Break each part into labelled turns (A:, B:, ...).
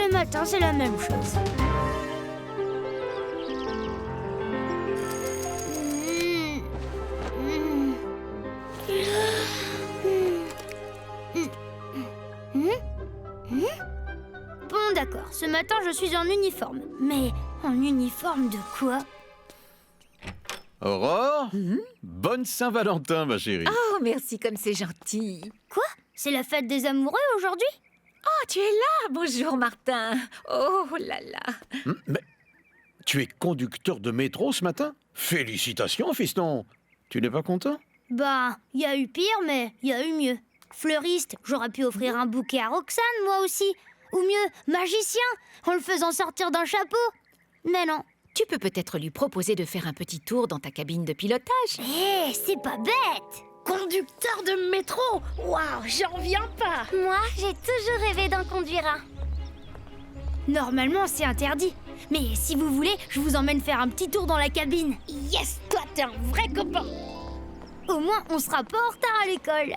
A: les matins, c'est la même chose. Bon, d'accord, ce matin, je suis en uniforme. Mais en uniforme de quoi?
B: Aurore, bonne Saint-Valentin, ma chérie.
C: Oh, merci, comme c'est gentil.
A: Quoi? C'est la fête des amoureux aujourd'hui?
C: Oh, tu es là. Bonjour, Martin. Oh là là.
B: Mais tu es conducteur de métro ce matin? Félicitations, fiston. Tu n'es pas content?
A: Bah, il y a eu pire, mais il y a eu mieux. Fleuriste, j'aurais pu offrir un bouquet à Roxane, moi aussi. Ou mieux, magicien, en le faisant sortir d'un chapeau. Mais non.
C: Tu peux peut-être lui proposer de faire un petit tour dans ta cabine de pilotage.
A: Hé, c'est pas bête!
D: Conducteur de métro! Waouh, j'en reviens pas!
A: Moi, j'ai toujours rêvé d'en conduire un. Normalement, c'est interdit. Mais si vous voulez, je vous emmène faire un petit tour dans la cabine.
D: Yes, toi, t'es un vrai copain!
A: Au moins, on sera pas en retard à l'école.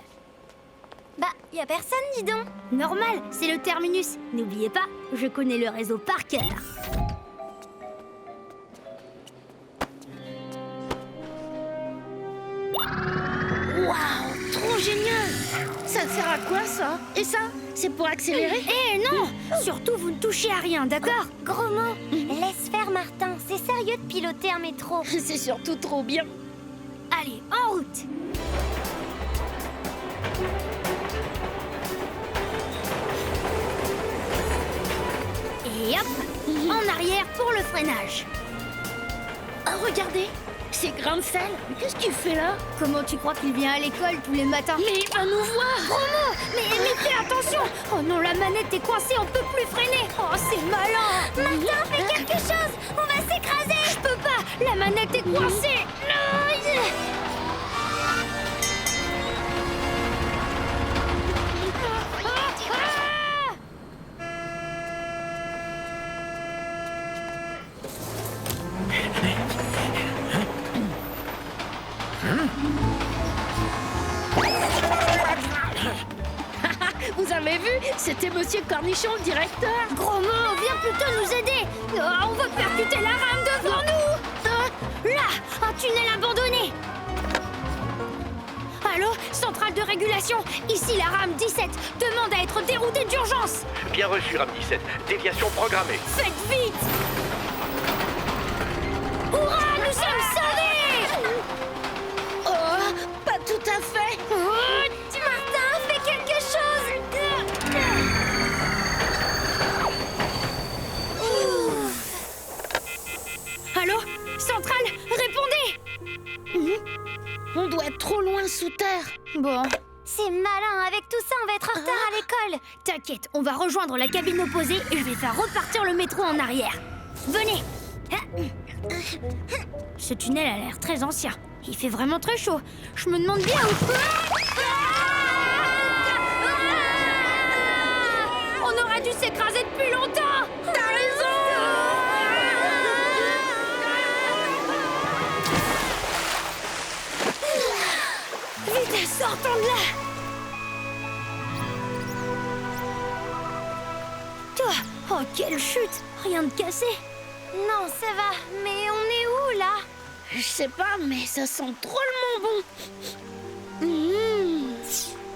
A: Bah, y a personne, dis donc. Normal, c'est le terminus. N'oubliez pas, je connais le réseau par cœur.
D: Waouh, trop génial! Ça sert à quoi, ça? Et ça, c'est pour accélérer?
A: Eh non! Surtout, vous ne touchez à rien, d'accord?
E: Gros mot, laisse faire Martin, c'est sérieux de piloter un métro.
D: C'est surtout trop bien.
A: Allez, en route! Et hop! En arrière pour le freinage.
D: Ah, regardez! C'est grain de sel! Mais qu'est-ce que tu fais là?
A: Comment tu crois qu'il vient à l'école tous les matins?
D: Mais il va nous voir!
A: Romo! Mais fais attention! Oh non, la manette est coincée, on peut plus freiner! Oh, c'est malin!
E: Martin, fais quelque chose, on va s'écraser.
A: Je peux pas! La manette est coincée!
D: Vous avez vu? C'était Monsieur Cornichon, le directeur!
A: Gros mot, viens plutôt nous aider! Oh, on va percuter la rame devant nous! Là, un tunnel abandonné! Allô, centrale de régulation, ici la rame 17, demande à être déroutée d'urgence!
F: Bien reçu, Ram 17. Déviation programmée.
A: Faites vite! Hurrah, nous sommes sauvés!
D: Oh, pas tout à fait!
A: Oh,
E: Martin, fais quelque chose.
A: allô, centrale, répondez!
D: On doit être trop loin sous terre!
A: Bon,
E: C'est malin, avec tout ça, on va être en retard à l'école.
A: t'inquiète, on va rejoindre la cabine opposée et je vais faire repartir le métro en arrière. Venez! Ce tunnel a l'air très ancien. Il fait vraiment très chaud. Je me demande bien où... On aurait dû s'écraser depuis longtemps! T'as raison! Vite, sortons de là! Toi, oh quelle chute! Rien de cassé!
E: Non, ça va, mais on est où, là?
D: Je sais pas, mais ça sent drôlement bon!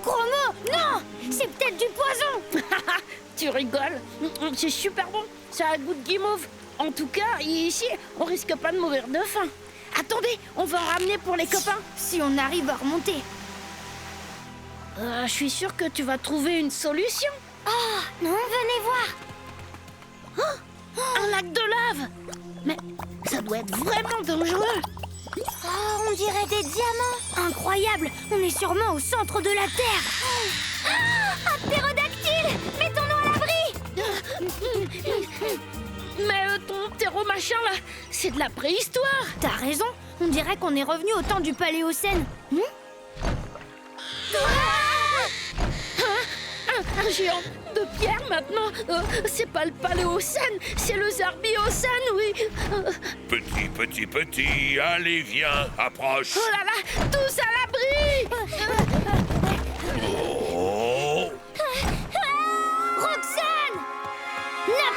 A: Chromo, non! C'est peut-être du poison!
D: Tu rigoles? C'est super bon! Ça a un goût de guimauve! En tout cas, ici, on risque pas de mourir de faim! Attendez, on va en ramener pour les copains!
A: Si on arrive à remonter.
D: Je suis sûre que tu vas trouver une solution!
E: Non, venez voir.
D: Un lac de lave! Mais ça doit être vraiment dangereux!
E: Oh, on dirait des diamants.
A: Incroyable! On est sûrement au centre de la Terre!
E: Un ptérodactyle. Mettons-nous à l'abri.
D: Mais ton terreau machin là, c'est de la préhistoire!
A: T'as raison, on dirait qu'on est revenu au temps du Paléocène.
D: Un géant de pierre maintenant! C'est pas le Paléocène, c'est le Zerbiocène, oui!
F: Petit, allez, viens, approche.
D: Oh là là, tous à l'abri!
F: Oh,
A: Roxane! La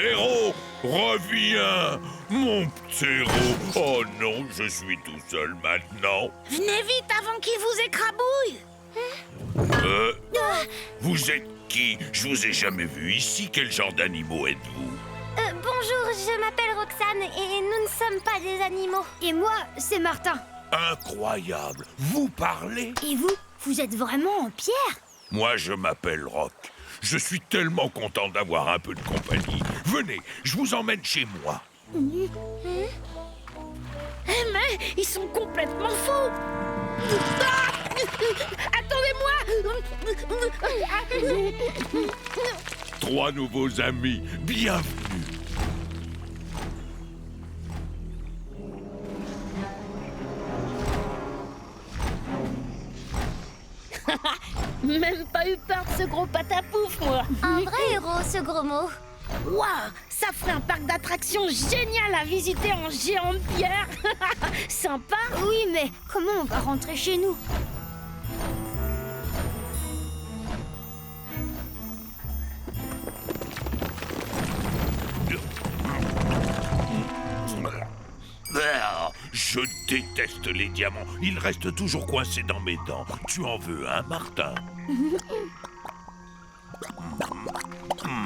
F: Ptéro, reviens. Mon Ptéro. Oh non, je suis tout seul maintenant.
D: Venez vite avant qu'il vous écrabouille.
F: Vous êtes qui? Je vous ai jamais vu ici. Quel genre d'animaux êtes-vous?
E: Bonjour, je m'appelle Roxane et nous ne sommes pas des animaux.
A: Et moi, c'est Martin.
F: Incroyable. Vous parlez?
A: Et vous, vous êtes vraiment en pierre?
F: Moi, je m'appelle Rock. Je suis tellement content d'avoir un peu de compagnie. Venez, je vous emmène chez moi.
D: Mais ils sont complètement fous. Ah, attendez-moi.
F: 3 nouveaux amis, bienvenue.
D: Même pas eu peur de ce gros patapouf, moi.
E: Un vrai héros, ce gros mot.
D: Waouh, ça ferait un parc d'attractions génial à visiter en géant de pierre. Sympa.
A: Oui, mais comment on va rentrer chez nous?
F: Je déteste les diamants. Ils restent toujours coincés dans mes dents. Tu en veux un, Martin?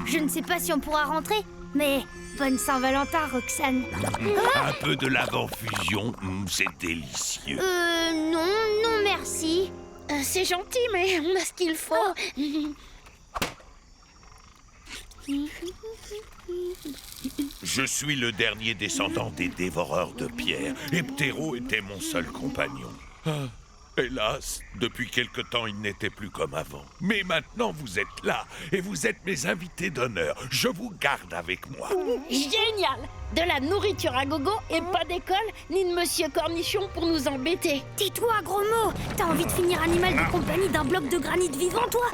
A: Je ne sais pas si on pourra rentrer, mais bonne Saint-Valentin, Roxane.
F: Un peu de lave en fusion, c'est délicieux.
A: Non, merci.
D: C'est gentil, mais on a ce qu'il faut.
F: Je suis le dernier descendant des dévoreurs de pierre, et Ptéro était mon seul compagnon. Hélas, depuis quelque temps, il n'était plus comme avant. Mais maintenant, vous êtes là, et vous êtes mes invités d'honneur. Je vous garde avec moi.
D: Génial. De la nourriture à gogo et pas d'école ni de Monsieur Cornichon pour nous embêter.
A: Tais-toi, gros mot. T'as envie de finir animal de compagnie d'un bloc de granit vivant, toi?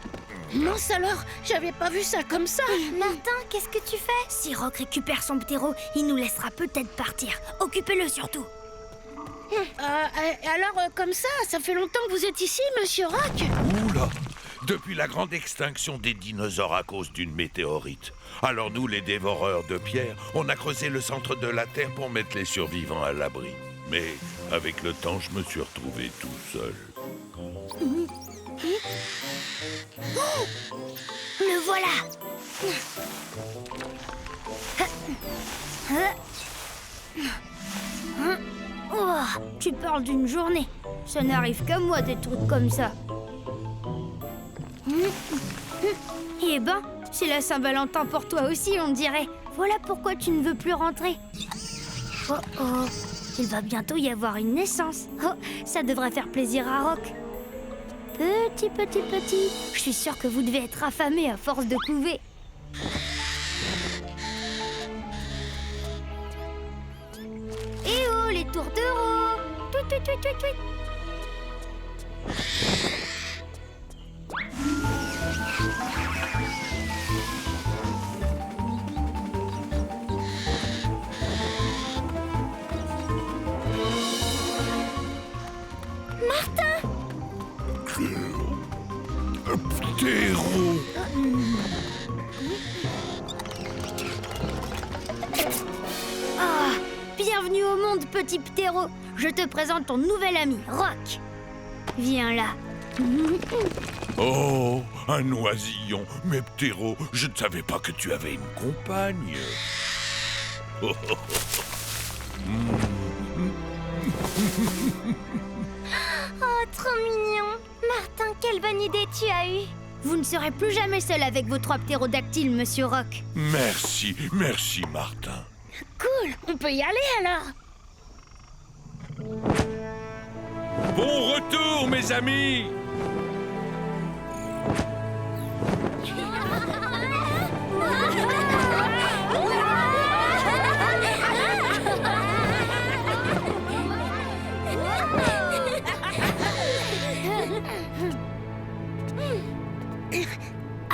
D: Mince alors, j'avais pas vu ça comme ça.
E: Martin, qu'est-ce que tu fais?
A: Si Rock récupère son ptéro, il nous laissera peut-être partir. Occupez-le surtout.
D: Alors, comme ça fait longtemps que vous êtes ici, Monsieur Rock?
F: Oula! Depuis la grande extinction des dinosaures à cause d'une météorite. Alors nous, les dévoreurs de pierre, on a creusé le centre de la Terre pour mettre les survivants à l'abri. Mais avec le temps, je me suis retrouvé tout seul.
A: Le voilà. Oh, tu parles d'une journée. Ça n'arrive qu'à moi des trucs comme ça. Eh ben, c'est la Saint-Valentin pour toi aussi, on dirait. Voilà pourquoi tu ne veux plus rentrer. Oh oh, il va bientôt y avoir une naissance. Oh, ça devrait faire plaisir à Rock. Petit, je suis sûre que vous devez être affamé à force de couver. Eh oh, les tourtereaux! Tweet, tweet, tweet, tweet, tweet.
F: Ptéro!
A: Ah, bienvenue au monde, petit ptéro. Je te présente ton nouvel ami, Rock. Viens là.
F: Oh, un oisillon! Mais Ptéro, je ne savais pas que tu avais une compagne. Oh, oh, oh.
E: Oh, trop mignon. Martin, quelle bonne idée tu as eue.
A: Vous ne serez plus jamais seul avec vos 3 ptérodactyles, monsieur Rock.
F: Merci, merci Martin.
D: Cool, on peut y aller alors.
F: Bon retour, mes amis!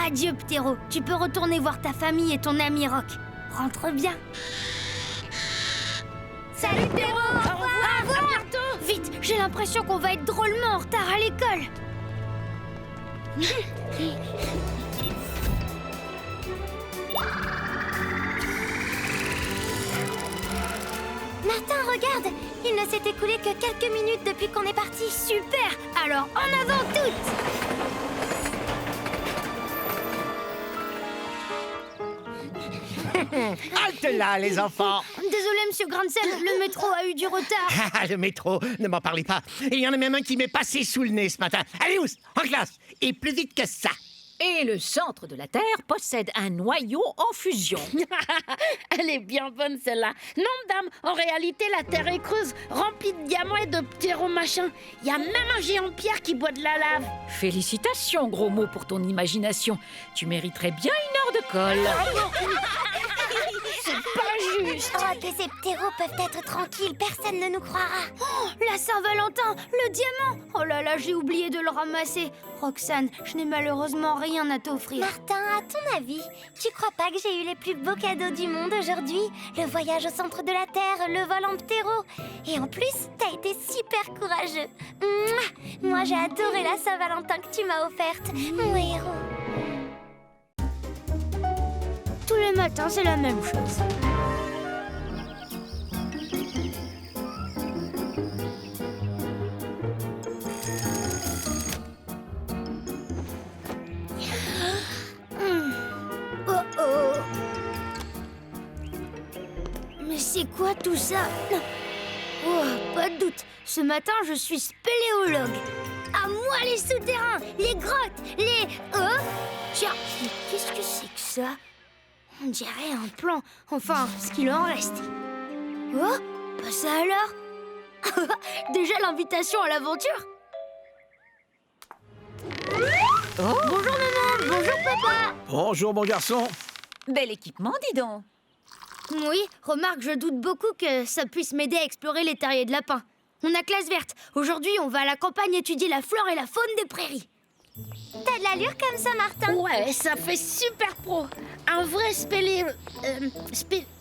A: Adieu, ptéro. Tu peux retourner voir ta famille et ton ami Rock. Rentre bien.
D: Salut Ptéro. Au revoir. À bientôt.
A: Vite, j'ai l'impression qu'on va être drôlement en retard à l'école.
E: Martin, regarde! Il ne s'est écoulé que quelques minutes depuis qu'on est parti.
A: Super! Alors, en avant toutes!
G: Halte là, les enfants!
A: Désolé, monsieur Gransel, le métro a eu du retard.
G: Ah, le métro, ne m'en parlez pas. Il y en a même un qui m'est passé sous le nez ce matin. Allez, Ous, en classe! Et plus vite que ça!
C: Et le centre de la Terre possède un noyau en fusion.
D: Elle est bien bonne celle-là. Non, dame, en réalité, la Terre est creuse, remplie de diamants et de ptéro-machins. Il y a même un géant de pierre qui boit de la lave.
C: Félicitations, gros mot, pour ton imagination. Tu mériterais bien une heure de colle.
D: C'est pas juste.
E: Oh, que ces ptéros peuvent être tranquilles, personne ne nous croira.
A: Oh, la Saint-Valentin, le diamant! Oh là là, j'ai oublié de le ramasser. Roxane, je n'ai malheureusement rien à t'offrir.
E: Martin, à ton avis, tu crois pas que j'ai eu les plus beaux cadeaux du monde aujourd'hui? Le voyage au centre de la Terre, le vol en ptéro. Et en plus, t'as été super courageux. Mouah. Moi, j'ai adoré la Saint-Valentin que tu m'as offerte, mon héros.
A: Tous les matins, c'est la même chose. Oh oh. Mais c'est quoi tout ça? Oh, pas de doute. Ce matin, je suis spéléologue. À moi les souterrains, les grottes, les... Tiens, mais qu'est-ce que c'est que ça? On dirait un plan. Enfin, ce qu'il en reste. Oh, bah ça alors? Déjà l'invitation à l'aventure? Bonjour maman, bonjour papa.
B: Bonjour, mon garçon.
C: Bel équipement, dis donc.
A: Oui, remarque, je doute beaucoup que ça puisse m'aider à explorer les terriers de lapins. On a classe verte. Aujourd'hui, on va à la campagne étudier la flore et la faune des prairies.
E: T'as de l'allure comme ça, Martin.
D: Ouais, ça fait super pro. Un vrai spéléologue,
E: Spéléologue,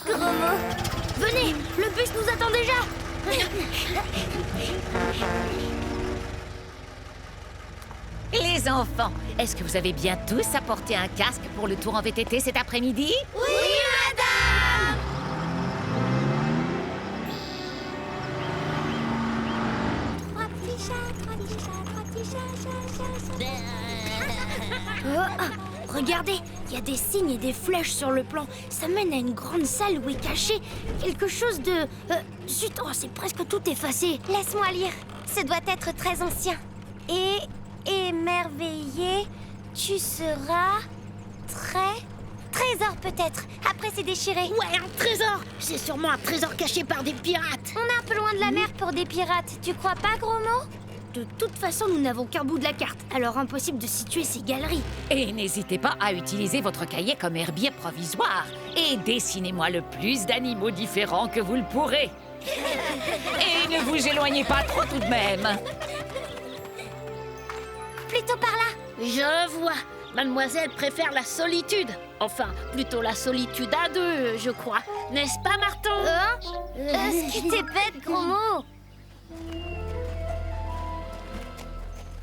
E: gros mot.
A: Venez, le bus nous attend déjà.
C: Les enfants, est-ce que vous avez bien tous apporté un casque pour le tour en VTT cet après-midi?
E: Oui, madame. Trois petits chats.
A: Oh, regardez, il y a des signes et des flèches sur le plan. Ça mène à une grande salle où est caché quelque chose de... zut, oh, c'est presque tout effacé.
E: Laisse-moi lire. Ce doit être très ancien. Et émerveillé, tu seras très... Trésor peut-être. Après c'est déchiré.
D: Ouais, un trésor. C'est sûrement un trésor caché par des pirates.
E: On est un peu loin de la mer pour des pirates. Tu crois pas, gros mot?
A: De toute façon, nous n'avons qu'un bout de la carte, alors impossible de situer ces galeries.
C: Et n'hésitez pas à utiliser votre cahier comme herbier provisoire. Et dessinez-moi le plus d'animaux différents que vous le pourrez. Et ne vous éloignez pas trop tout de même.
E: Plutôt par là.
D: Je vois. Mademoiselle préfère la solitude. Enfin, plutôt la solitude à deux, je crois. N'est-ce pas, Martin?
E: Est-ce que t'es bête, gros mot?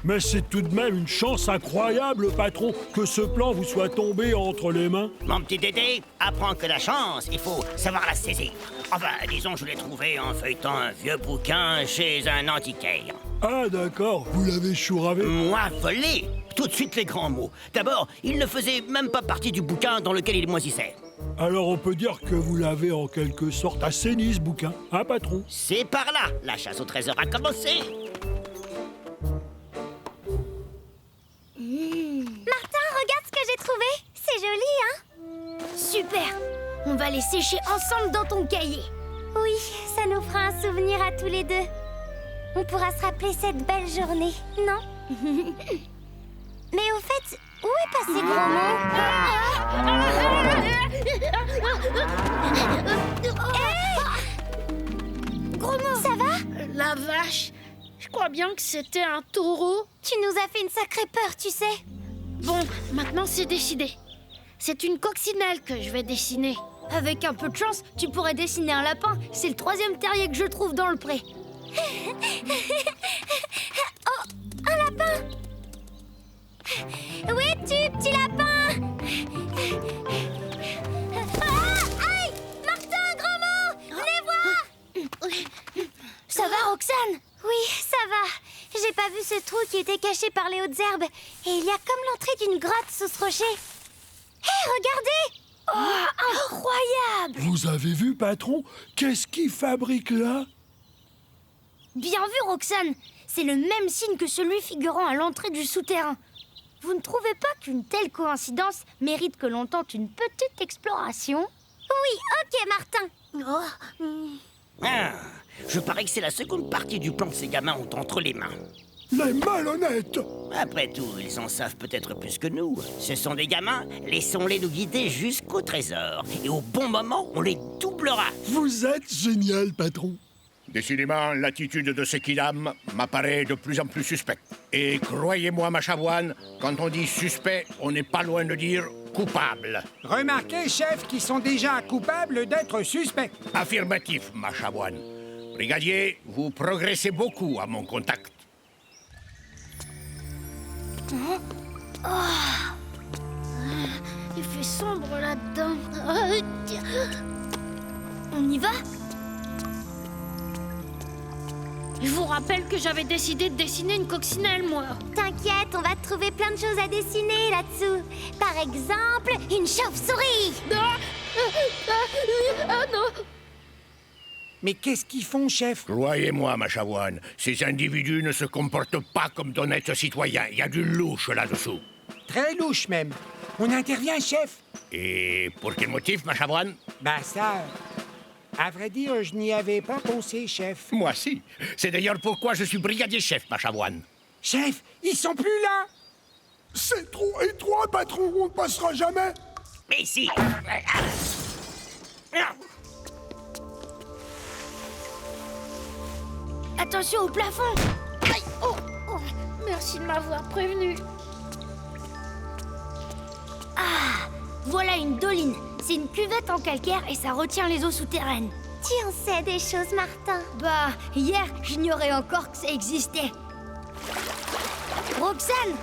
H: Mais c'est tout de même une chance incroyable, patron, que ce plan vous soit tombé entre les mains.
G: Mon petit Dédé, apprends que la chance, il faut savoir la saisir. Enfin, disons, je l'ai trouvé en feuilletant un vieux bouquin chez un antiquaire.
H: Ah d'accord, vous l'avez chouravé.
G: Moi, volé! Tout de suite les grands mots. D'abord, il ne faisait même pas partie du bouquin dans lequel il moisissait.
H: Alors on peut dire que vous l'avez en quelque sorte assaini, ce bouquin, hein, patron?
G: C'est par là, la chasse au trésor a commencé.
E: Martin, regarde ce que j'ai trouvé. C'est joli, hein?
A: Super. On va les sécher ensemble dans ton cahier.
E: Oui, ça nous fera un souvenir à tous les deux. On pourra se rappeler cette belle journée, non? Mais au fait, où est passé Gros mot? Gros mot, ça va?
D: La vache. Je crois bien que c'était un taureau.
E: Tu nous as fait une sacrée peur, tu sais.
D: Bon, maintenant c'est décidé. C'est une coccinelle que je vais dessiner.
A: Avec un peu de chance, tu pourrais dessiner un lapin. C'est le 3e terrier que je trouve dans le pré.
E: Oh, un lapin! Où es-tu, petit lapin? Ah, aïe! ce trou qui était caché par les hautes herbes. Et il y a comme l'entrée d'une grotte sous ce rocher. Hé, regardez! Oh, incroyable!
H: Vous avez vu, patron? Qu'est-ce qu'il fabrique là?
A: Bien vu, Roxane. C'est le même signe que celui figurant à l'entrée du souterrain. Vous ne trouvez pas qu'une telle coïncidence mérite que l'on tente une petite exploration?
E: Oui, ok, Martin.
G: Ah, je parie que c'est la seconde partie du plan que ces gamins ont entre les mains.
H: Les malhonnêtes!
G: Après tout, ils en savent peut-être plus que nous. Ce sont des gamins, laissons-les nous guider jusqu'au trésor. Et au bon moment, on les doublera.
H: Vous êtes génial, patron.
I: Décidément, l'attitude de ces kidams m'apparaît de plus en plus suspecte. Et croyez-moi, ma chavoine, quand on dit suspect, on n'est pas loin de dire coupable.
J: Remarquez, chef, qu'ils sont déjà coupables d'être suspects.
I: Affirmatif, ma chavoine. Brigadier, vous progressez beaucoup à mon contact.
D: Il fait sombre là-dedans.
A: On y va?
D: Je vous rappelle que j'avais décidé de dessiner une coccinelle, moi.
E: T'inquiète, on va trouver plein de choses à dessiner là-dessous. Par exemple, une chauve-souris.
D: Ah non!
J: Mais qu'est-ce qu'ils font, chef?
I: Croyez-moi, ma chavoine, ces individus ne se comportent pas comme d'honnêtes citoyens. Il y a du louche là-dessous.
J: Très louche, même. On intervient, chef.
I: Et pour quel motif, ma chavoine?
J: Bah ça... À vrai dire, je n'y avais pas pensé, chef.
I: Moi, si. C'est d'ailleurs pourquoi je suis brigadier-chef, ma chavoine.
J: Chef, ils sont plus là.
H: C'est trop étroit, patron. On ne passera jamais.
G: Mais si.
A: Attention au plafond!
D: Aïe! Oh, oh, merci de m'avoir prévenu.
A: Voilà une doline. C'est une cuvette en calcaire et ça retient les eaux souterraines.
E: Tu en sais des choses, Martin.
A: Bah, hier, j'ignorais encore que ça existait. Roxane!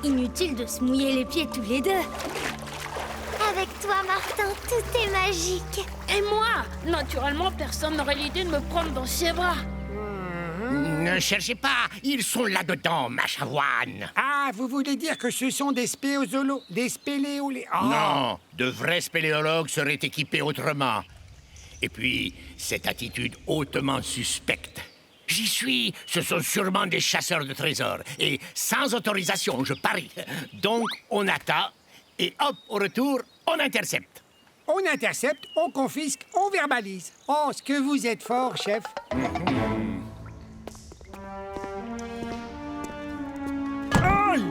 A: Inutile de se mouiller les pieds tous les deux.
E: Avec toi, Martin, tout est magique.
D: Et moi, naturellement, personne n'aurait l'idée de me prendre dans ses bras.
I: Ne cherchez pas, ils sont là-dedans, ma chavoine.
J: Ah, vous voulez dire que ce sont des spéozolos, des spéléolés... Oh.
I: Non, de vrais spéléologues seraient équipés autrement. Et puis, cette attitude hautement suspecte. J'y suis, ce sont sûrement des chasseurs de trésors. Et sans autorisation, je parie. Donc, on attend, et hop, au retour, on intercepte.
J: On intercepte, on confisque, on verbalise. Oh, ce que vous êtes fort, chef.
H: Aïe!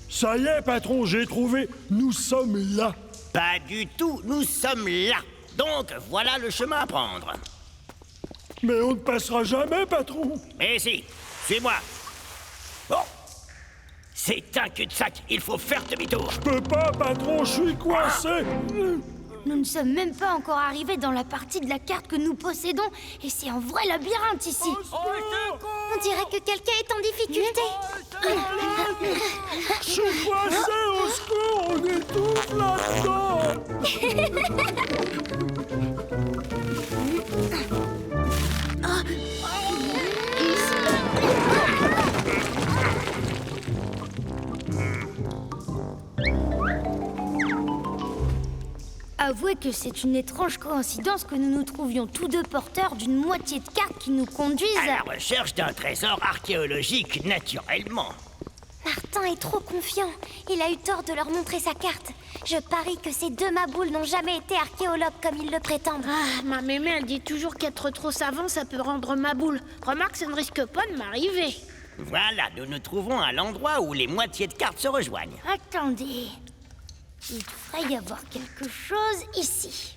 H: Ça y est, patron, j'ai trouvé. Nous sommes là.
G: Pas du tout, nous sommes là. Donc, voilà le chemin à prendre.
H: Mais on ne passera jamais, patron.
G: Mais si, suis-moi. Oh, c'est un cul-de-sac, il faut faire demi-tour.
H: Je peux pas, patron, je suis coincé.
A: Nous ne sommes même pas encore arrivés dans la partie de la carte que nous possédons et c'est un vrai labyrinthe ici.
E: On dirait que quelqu'un est en difficulté.
H: Je suis coincé, au secours, on étouffe là-dedans.
A: Avouez que c'est une étrange coïncidence que nous nous trouvions tous deux porteurs d'une moitié de carte qui nous conduisent
G: À la recherche d'un trésor archéologique, naturellement.
E: Martin est trop confiant. Il a eu tort de leur montrer sa carte. Je parie que ces deux maboules n'ont jamais été archéologues comme ils le prétendent.
D: Ah, ma mémé, elle dit toujours qu'être trop savant, ça peut rendre ma boule. Remarque, ça ne risque pas de m'arriver.
G: Voilà, nous nous trouvons à l'endroit où les moitiés de cartes se rejoignent.
A: Attendez. Il devrait y avoir quelque chose ici.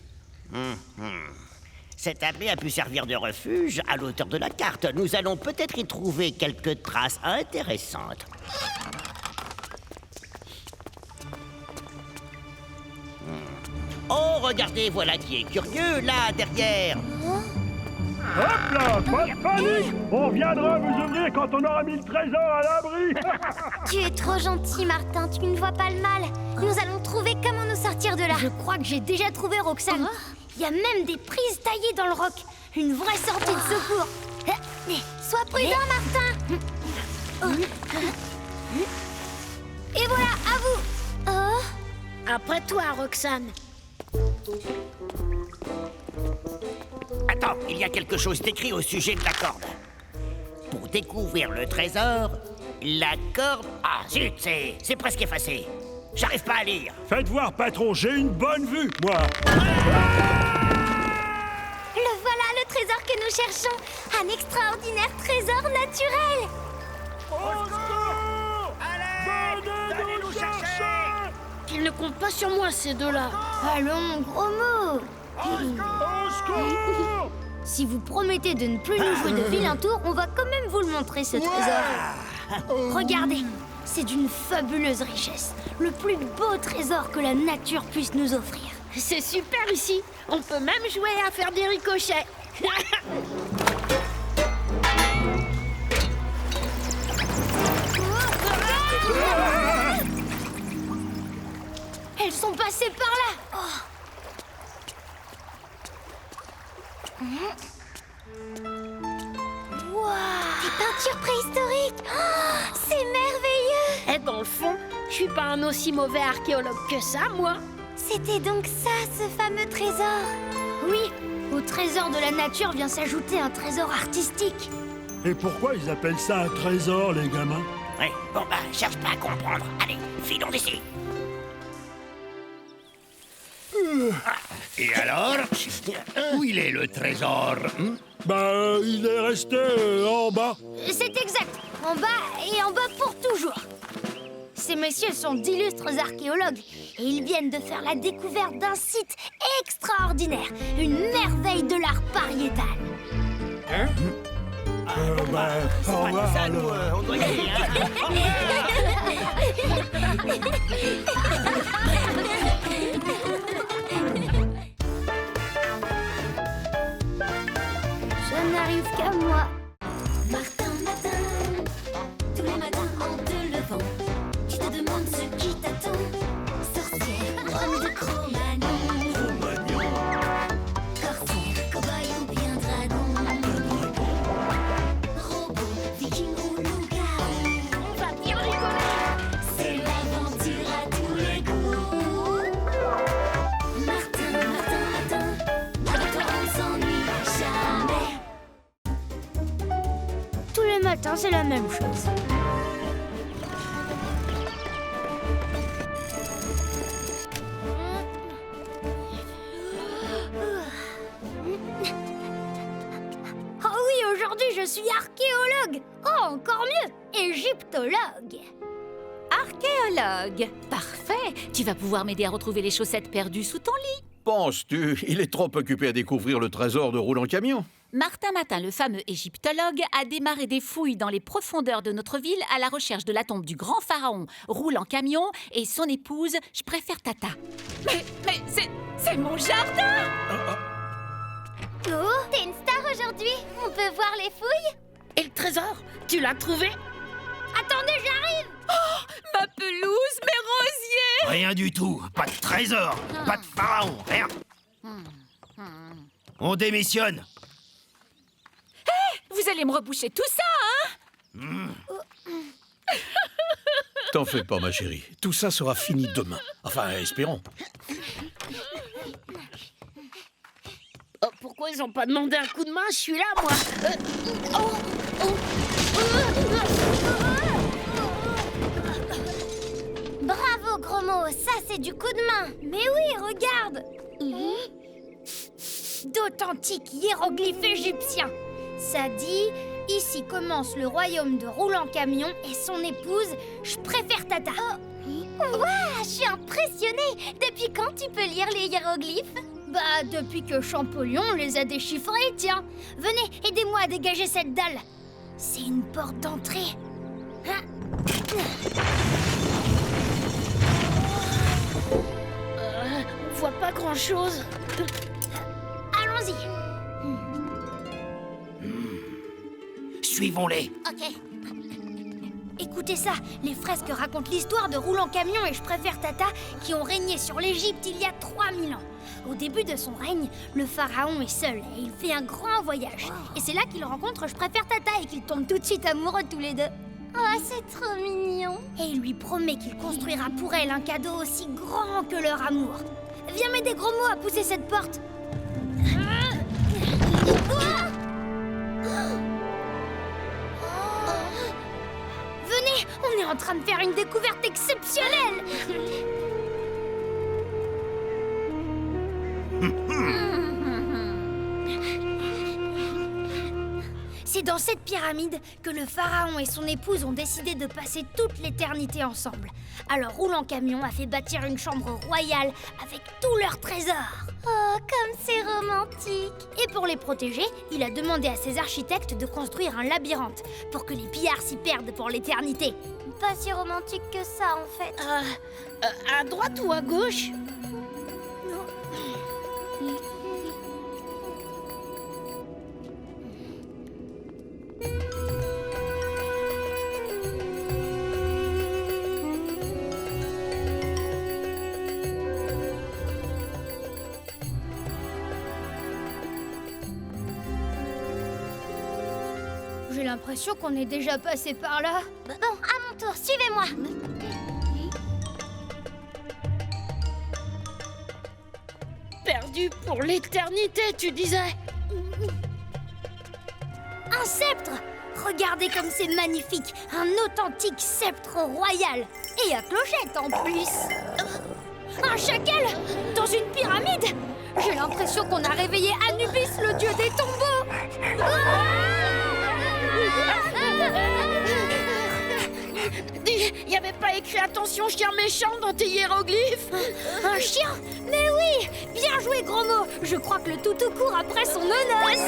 G: Cet abbé a pu servir de refuge à l'auteur de la carte. Nous allons peut-être y trouver quelques traces intéressantes. Oh, regardez, voilà qui est curieux, là, derrière.
H: Hop là, pas de panique. On viendra vous ouvrir quand on aura mis le trésor à l'abri.
E: Tu es trop gentil, Martin, tu ne vois pas le mal. Nous allons trouver comment nous sortir de là.
A: Je crois que j'ai déjà trouvé Roxane. Il y a même des prises taillées dans le roc. Une vraie sortie de secours.
E: Sois prudent, Martin.
A: Et voilà, à vous.
E: Oh,
D: Après toi, Roxane.
G: Attends, il y a quelque chose d'écrit au sujet de la corde. Pour découvrir le trésor, la corde... Ah, zut, c'est presque effacé. J'arrive pas à lire.
H: Faites voir, patron, j'ai une bonne vue, moi.
E: le voilà, le trésor que nous cherchons. Un extraordinaire trésor naturel.
G: Allez, nous chercher.
D: Qu'ils ne comptent pas sur moi, ces deux-là.
A: Allons, gros mot.
H: Au secours!
A: Si vous promettez de ne plus nous jouer de vilain tour, on va quand même vous le montrer, ce trésor. Regardez, c'est d'une fabuleuse richesse. Le plus beau trésor que la nature puisse nous offrir.
D: C'est super ici. On peut même jouer à faire des ricochets.
A: Elles sont passées par là.
E: Des peintures préhistoriques. Oh, c'est merveilleux.
D: Et dans le fond, je suis pas un aussi mauvais archéologue que ça, moi.
E: C'était donc ça, ce fameux trésor.
A: Oui, au trésor de la nature vient s'ajouter un trésor artistique.
H: Et pourquoi ils appellent ça un trésor, les gamins?
G: Ouais, bon bah, cherche pas à comprendre. Allez, filons d'ici.
I: Et alors? Où il est, le trésor?
H: Bah, il est resté en bas.
A: C'est exact, en bas et en bas pour toujours. Ces messieurs sont d'illustres archéologues et ils viennent de faire la découverte d'un site extraordinaire, une merveille de l'art pariétal.
H: Bah, au revoir, alors.
G: On doit y aller, hein.
A: Ça n'arrive qu'à moi.
E: Martin, matin, tous les matins en te levant, tu te demandes ce qui t'attend. Sorcière, homme de Cro-Magnon, corsaire, cow-boy ou bien dragon, robot, viking ou loup-garou.
A: On va bien rigoler.
E: C'est l'aventure à tous les goûts. Martin, Martin, Martin, avec toi on s'ennuie jamais.
A: Tous les matins, c'est la même chose. Oh oui, aujourd'hui, je suis archéologue. Oh, encore mieux, égyptologue.
C: Archéologue. Parfait. Tu vas pouvoir m'aider à retrouver les chaussettes perdues sous ton lit.
B: Penses-tu? Il est trop occupé à découvrir le trésor de Roulant Camion.
C: Martin Matin, le fameux égyptologue, a démarré des fouilles dans les profondeurs de notre ville à la recherche de la tombe du grand pharaon Roulant Camion et son épouse, je préfère Tata. Mais c'est mon jardin!
E: Oh, t'es une star aujourd'hui. On peut voir les fouilles?
D: Et le trésor, tu l'as trouvé?
A: Attendez, j'arrive.
C: Ma pelouse, mes rosiers!
I: Rien du tout. Pas de trésor. Pas de pharaon. Rien. On démissionne.
C: Vous allez me reboucher tout ça, hein?
B: T'en fais pas, ma chérie. Tout ça sera fini demain. Enfin, espérons.
D: Oh, pourquoi ils ont pas demandé un coup de main? Je suis là, moi.
E: Bravo, gros mot. Ça, c'est du coup de main.
A: Mais oui, regarde. D'authentiques hiéroglyphes égyptiens. Ça dit, ici commence le royaume de Roulant Camion et son épouse, je préfère Tata.
E: Ouah, je suis impressionnée. Depuis quand tu peux lire les hiéroglyphes?
A: Bah, depuis que Champollion les a déchiffrés, tiens. Venez, aidez-moi à dégager cette dalle. C'est une porte d'entrée. Hein?
D: On voit pas grand-chose.
A: Allons-y.
G: Suivons-les.
E: Ok.
A: Écoutez ça, les fresques racontent l'histoire de Roulant Camion et Je préfère Tata qui ont régné sur l'Égypte il y a 3000 ans. Au début de son règne, le pharaon est seul et il fait un grand voyage. Et c'est là qu'il rencontre Je préfère Tata et qu'ils tombent tout de suite amoureux tous les deux.
E: Oh, c'est trop mignon.
A: Et il lui promet qu'il construira pour elle un cadeau aussi grand que leur amour. Viens m'aider gros mot à pousser cette porte. Venez, on est en train de faire une découverte exceptionnelle. C'est dans cette pyramide que le pharaon et son épouse ont décidé de passer toute l'éternité ensemble. Alors Roulant Camion a fait bâtir une chambre royale avec tous leurs trésors.
E: Oh, comme c'est romantique.
A: Et pour les protéger, il a demandé à ses architectes de construire un labyrinthe pour que les pillards s'y perdent pour l'éternité.
E: Pas si romantique que ça, en fait.
D: À droite ou à gauche?
A: J'ai l'impression qu'on est déjà passé par là.
E: Bon, à mon tour, suivez-moi.
D: Perdu pour l'éternité, tu disais?
A: Un sceptre! Regardez comme c'est magnifique! Un authentique sceptre royal! Et à clochette en plus! Un chacal! Dans une pyramide! J'ai l'impression qu'on a réveillé Anubis, le dieu des tombeaux!
D: Dis, y avait pas écrit attention chien méchant dans tes hiéroglyphes?
A: Un chien? Mais oui! Bien joué, gros mot! Je crois que le toutou court après son nonos!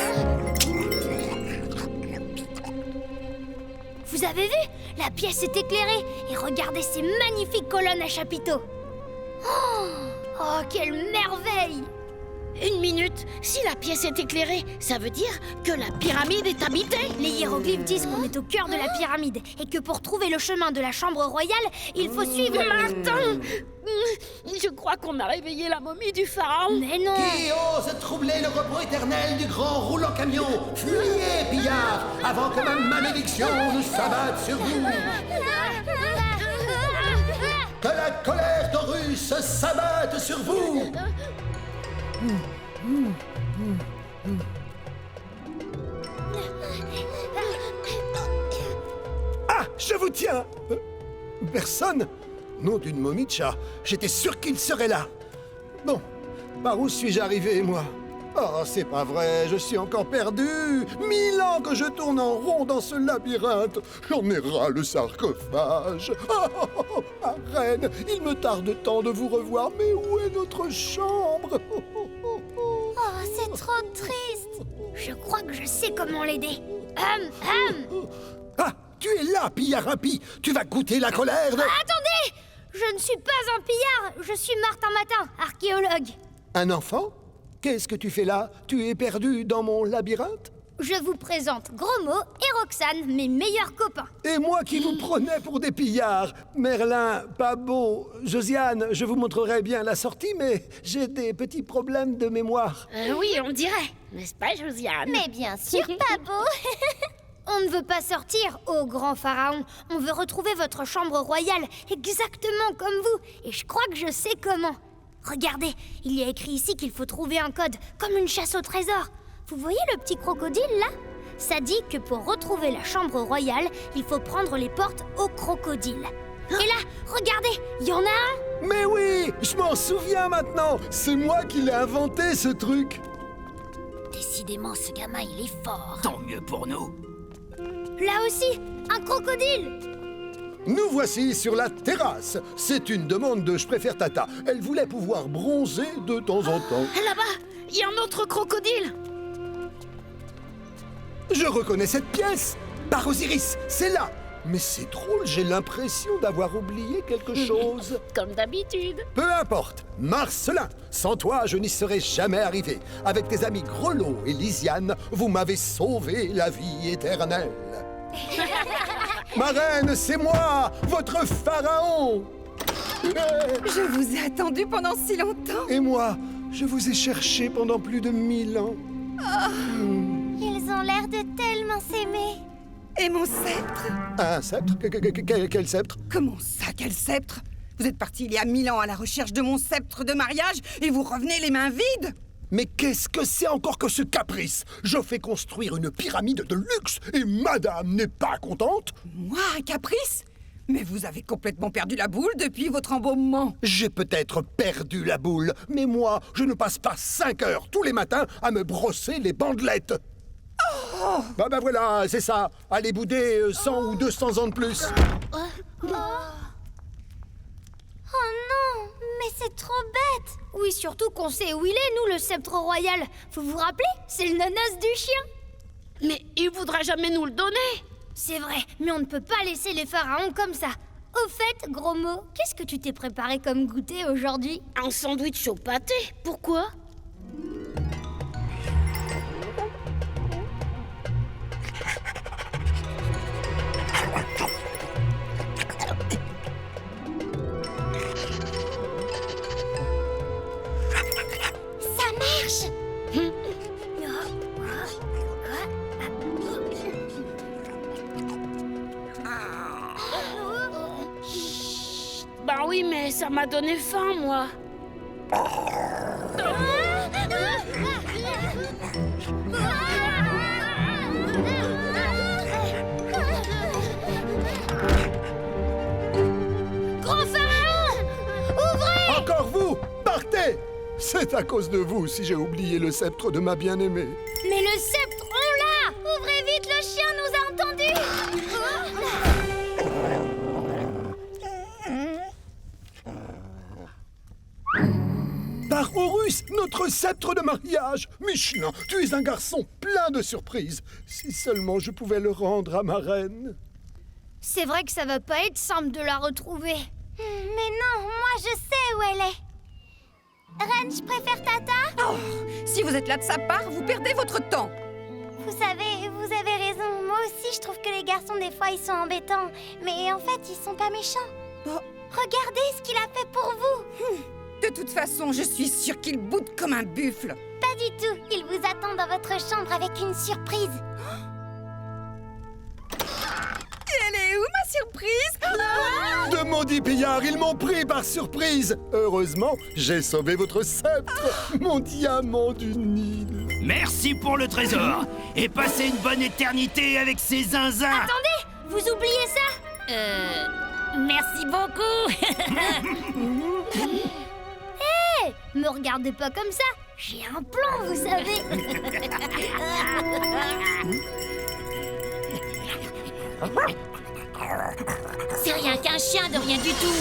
A: Vous avez vu? La pièce est éclairée et regardez ces magnifiques colonnes à chapiteaux. Oh, quelle merveille!
D: Une minute, si la pièce est éclairée, ça veut dire que la pyramide est habitée?
A: Les hiéroglyphes disent qu'on est au cœur de la pyramide et que pour trouver le chemin de la chambre royale, il faut suivre...
D: Martin! Je crois qu'on a réveillé la momie du pharaon.
A: Mais non!
K: Qui ose troubler le repos éternel du grand Roulant Camion? Fuyez, pillards, avant que ma malédiction ne s'abatte sur vous! Que la colère d'Horus s'abatte sur vous!
L: Ah, je vous tiens! Personne? Nom d'une momie de chat, j'étais sûr qu'il serait là. Bon, par où suis-je arrivé, moi? Oh, c'est pas vrai, je suis encore perdu. 1000 ans que je tourne en rond dans ce labyrinthe. J'en ai ras le sarcophage. Oh, ma reine, il me tarde tant de vous revoir, mais où est notre chambre?
E: Oh, c'est trop triste.
A: Je crois que je sais comment l'aider.
L: Ah, tu es là, pillard impie. Tu vas goûter la colère de...
A: Attendez! Je ne suis pas un pillard, je suis Martin Matin, archéologue.
L: Un enfant? Qu'est-ce que tu fais là? Tu es perdu dans mon labyrinthe?
A: Je vous présente Gros Mot et Roxane, mes meilleurs copains.
L: Et moi qui vous prenais pour des pillards. Merlin, pas beau. Josiane, je vous montrerai bien la sortie, mais j'ai des petits problèmes de mémoire.
D: Oui, on dirait. N'est-ce pas, Josiane?
E: Mais bien sûr, pas beau.
A: On ne veut pas sortir, ô grand pharaon. On veut retrouver votre chambre royale, exactement comme vous. Et je crois que je sais comment. Regardez, il y a écrit ici qu'il faut trouver un code, comme une chasse au trésor. Vous voyez le petit crocodile, là? Ça dit que pour retrouver la chambre royale, il faut prendre les portes au crocodile. Et là, regardez, il y en a un!
L: Mais oui, je m'en souviens maintenant. C'est moi qui l'ai inventé, ce truc.
A: Décidément, ce gamin, il est fort.
G: Tant mieux pour nous.
A: Là aussi, un crocodile!
L: Nous voici sur la terrasse. C'est une demande de Je préfère Tata. Elle voulait pouvoir bronzer de temps en temps.
D: Là-bas, il y a un autre crocodile.
L: Je reconnais cette pièce. Par Osiris, c'est là. Mais c'est drôle, j'ai l'impression d'avoir oublié quelque chose.
D: Comme d'habitude.
L: Peu importe, Marcelin, sans toi, je n'y serais jamais arrivé. Avec tes amis Grelot et Lysiane, vous m'avez sauvé la vie éternelle. Marraine, c'est moi, votre pharaon.
M: Je vous ai attendu pendant si longtemps.
L: Et moi, je vous ai cherché pendant plus de 1000 ans.
E: Ils ont l'air de tellement s'aimer.
M: Et mon sceptre?
L: Un sceptre? Quel sceptre?
M: Comment ça, quel sceptre? Vous êtes parti il y a 1000 ans à la recherche de mon sceptre de mariage et vous revenez les mains vides?
L: Mais qu'est-ce que c'est encore que ce caprice? Je fais construire une pyramide de luxe et madame n'est pas contente?
M: Moi, un caprice? Mais vous avez complètement perdu la boule depuis votre embaumement.
L: J'ai peut-être perdu la boule, mais moi, je ne passe pas 5 heures tous les matins à me brosser les bandelettes.
M: Oh!
L: Bah voilà, c'est ça. Allez bouder 100 ou 200 ans de plus.
E: Oh non, mais c'est trop bête.
A: Oui, surtout qu'on sait où il est, nous, le sceptre royal. Vous vous rappelez? C'est le nonos du chien.
D: Mais il voudra jamais nous le donner.
A: C'est vrai, mais on ne peut pas laisser les pharaons comme ça. Au fait, gros mot, qu'est-ce que tu t'es préparé comme goûter aujourd'hui?
D: Un sandwich au pâté. Pourquoi?
E: Ça marche.
D: Bah oui, mais ça m'a donné faim, moi.
A: Grand pharaon! Ouvrez!
L: Encore vous! Partez! C'est à cause de vous si j'ai oublié le sceptre de ma bien-aimée.
A: Mais le sceptre, on l'a!
E: Ouvrez vite, le chien nous a entendus.
L: Par Horus, notre sceptre de mariage! Michelin, tu es un garçon plein de surprises. Si seulement je pouvais le rendre à ma reine.
A: C'est vrai que ça va pas être simple de la retrouver.
E: Mais non, moi je sais où elle est. Reine, je préfère Tata.
M: Oh, si vous êtes là de sa part, vous perdez votre temps.
E: Vous savez, vous avez raison. Moi aussi, je trouve que les garçons, des fois, ils sont embêtants. Mais en fait, ils sont pas méchants.
M: Oh.
E: Regardez ce qu'il a fait pour vous.
M: De toute façon, je suis sûre qu'il boude comme un buffle.
E: Pas du tout. Il vous attend dans votre chambre avec une surprise.
M: Elle est où, ma surprise?
L: De maudits pillards, ils m'ont pris par surprise. Heureusement, j'ai sauvé votre sceptre, mon diamant du Nil.
N: Merci pour le trésor. Et passez une bonne éternité avec ces zinzins.
A: Attendez, vous oubliez ça?
C: Merci beaucoup.
A: Hé, me regardez pas comme ça. J'ai un plan, vous savez.
C: C'est rien qu'un chien de rien du tout.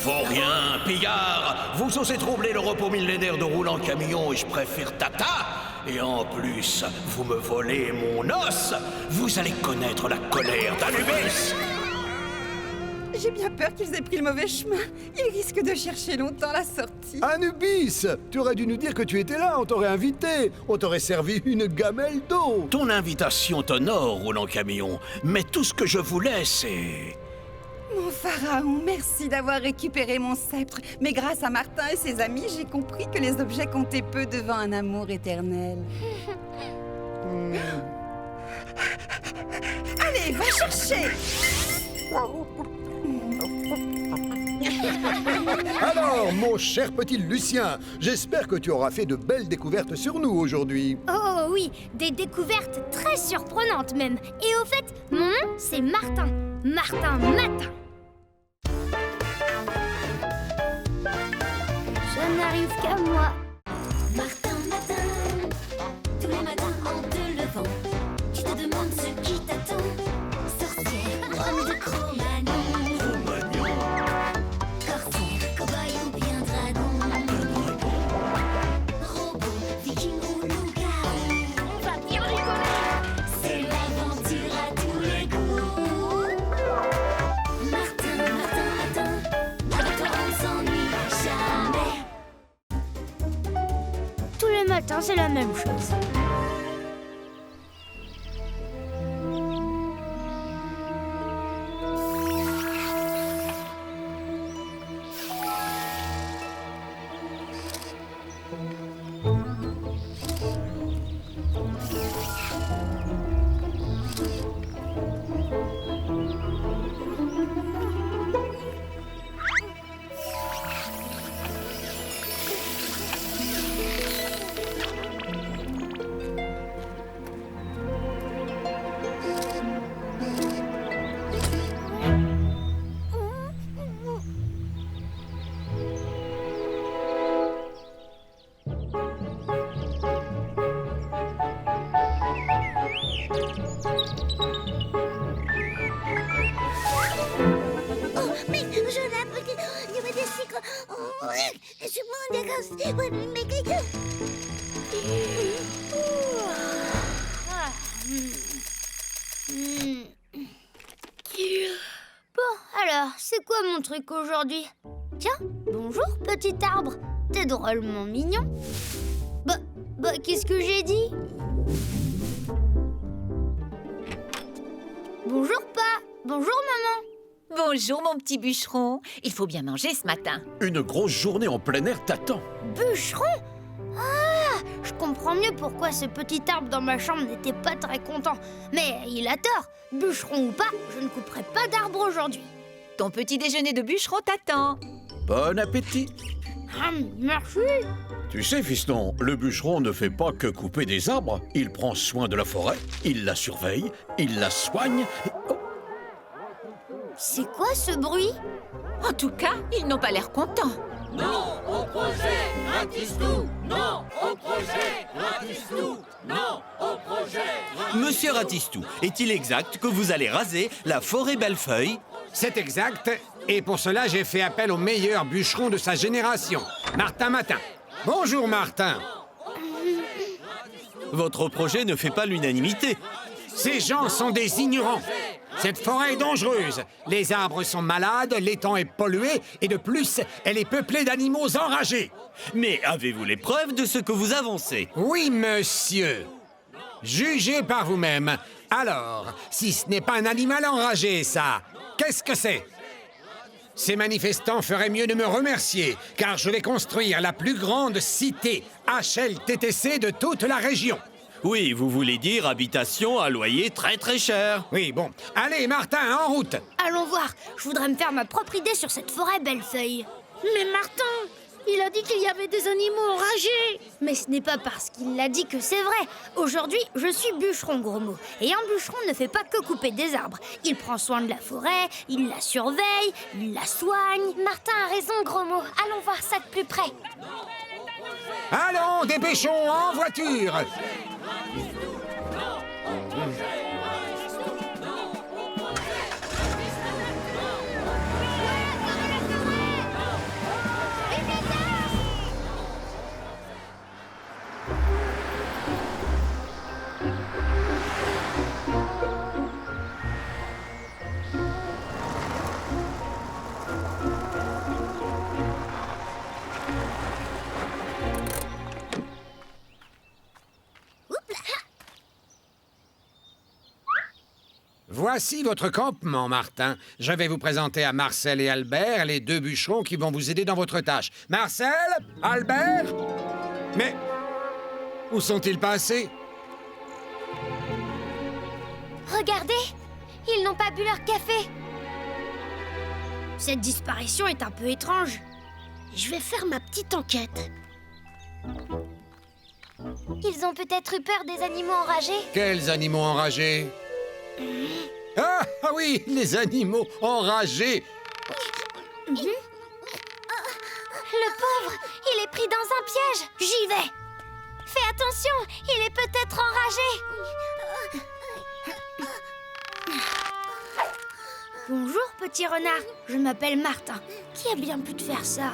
B: Faut rien, pillard. Vous osez troubler le repos millénaire de roulant camion et je préfère Tata. Et en plus, vous me volez mon os. Vous allez connaître la colère d'Anubis.
M: J'ai bien peur qu'ils aient pris le mauvais chemin. Ils risquent de chercher longtemps la sortie.
L: Anubis, tu aurais dû nous dire que tu étais là, on t'aurait invité. On t'aurait servi une gamelle d'eau.
B: Ton invitation t'honore, roulant camion. Mais tout ce que je voulais, c'est...
M: Mon pharaon, merci d'avoir récupéré mon sceptre. Mais grâce à Martin et ses amis, j'ai compris que les objets comptaient peu devant un amour éternel. Allez, va chercher!
L: Alors, mon cher petit Lucien, j'espère que tu auras fait de belles découvertes sur nous aujourd'hui.
A: Oh oui, des découvertes très surprenantes même. Et au fait, mon nom, c'est Martin. Martin Matin. Je n'arrive qu'à moi.
E: Martin Matin, tous les matins en te levant, tu te demandes ce qui t'attend. Sorcière, homme de Cro-Magnon, corsaire, cow-boy ou bien dragon, robot, viking ou loup-garou.
D: On va bien rigoler.
E: C'est l'aventure à tous les goûts.
A: matin, c'est la même chose. Bon, alors, c'est quoi mon truc aujourd'hui? Tiens, bonjour petit arbre, t'es drôlement mignon. Bah, qu'est-ce que j'ai dit? Bonjour pa, bonjour maman.
C: Bonjour mon petit bûcheron. Il faut bien manger ce matin.
B: Une grosse journée en plein air t'attend.
A: Bûcheron? Ah, je comprends mieux pourquoi ce petit arbre dans ma chambre n'était pas très content. Mais il a tort. Bûcheron ou pas, je ne couperai pas d'arbre aujourd'hui.
C: Ton petit déjeuner de bûcheron t'attend.
B: Bon appétit.
A: Merci.
B: Tu sais, fiston, le bûcheron ne fait pas que couper des arbres. Il prend soin de la forêt, il la surveille, il la soigne. Oh.
A: C'est quoi ce bruit?
C: En tout cas, ils n'ont pas l'air contents.
O: Non au projet Ratistou! Non au projet Ratistou! Non au projet!
P: Monsieur Ratistou, est-il exact que vous allez raser la forêt Bellefeuille?
J: C'est exact, et pour cela j'ai fait appel au meilleur bûcheron de sa génération, Martin Matin. Bonjour Martin.
P: Votre projet ne fait pas l'unanimité.
J: Ces gens sont des ignorants. Cette forêt est dangereuse. Les arbres sont malades, l'étang est pollué, et de plus, elle est peuplée d'animaux enragés.
P: Mais avez-vous les preuves de ce que vous avancez?
J: Oui, monsieur. Jugez par vous-même. Alors, si ce n'est pas un animal enragé, ça, qu'est-ce que c'est? Ces manifestants feraient mieux de me remercier, car je vais construire la plus grande cité HLTTC de toute la région.
P: Oui, vous voulez dire habitation à loyer très très cher.
J: Oui, bon. Allez, Martin, en route.
A: Allons voir, je voudrais me faire ma propre idée sur cette forêt Bellefeuille.
D: Mais Martin, il a dit qu'il y avait des animaux enragés.
A: Mais ce n'est pas parce qu'il l'a dit que c'est vrai. Aujourd'hui, je suis bûcheron, gros mot. Et un bûcheron ne fait pas que couper des arbres. Il prend soin de la forêt, il la surveille, il la soigne.
E: Martin a raison, gros mot. Allons voir ça de plus près.
J: Allons, dépêchons, en voiture. Voici votre campement, Martin. Je vais vous présenter à Marcel et Albert, les deux bûcherons qui vont vous aider dans votre tâche. Marcel? Albert? Mais où sont-ils passés?
E: Regardez, ils n'ont pas bu leur café.
A: Cette disparition est un peu étrange.
D: Je vais faire ma petite enquête.
E: Ils ont peut-être eu peur des animaux enragés.
J: Quels animaux enragés? Ah oui, les animaux enragés.
E: Le pauvre, il est pris dans un piège.
A: J'y vais.
E: Fais attention, il est peut-être enragé.
A: Bonjour, petit renard. Je m'appelle Martin. Qui a bien pu te faire ça?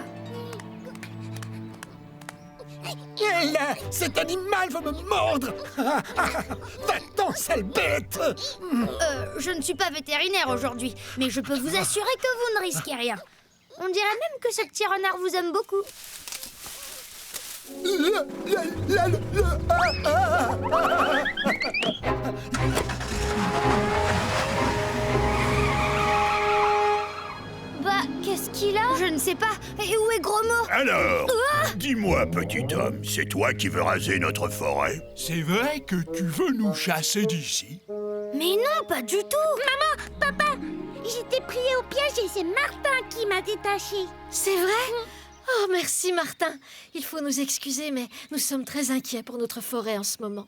J: Cet animal veut me mordre. Va-t'en, sale bête.
A: Je ne suis pas vétérinaire aujourd'hui, mais je peux vous assurer que vous ne risquez rien. On dirait même que ce petit renard vous aime beaucoup. Bah, qu'est-ce qu'il a? Je ne sais pas. Et où est Gros Mot?
F: Alors, dis-moi, petit homme, c'est toi qui veux raser notre forêt?
H: C'est vrai que tu veux nous chasser d'ici?
A: Mais non, pas du tout.
E: Maman, papa, j'étais pris au piège et c'est Martin qui m'a détaché.
Q: C'est vrai? Oh, merci Martin. Il faut nous excuser, mais nous sommes très inquiets pour notre forêt en ce moment.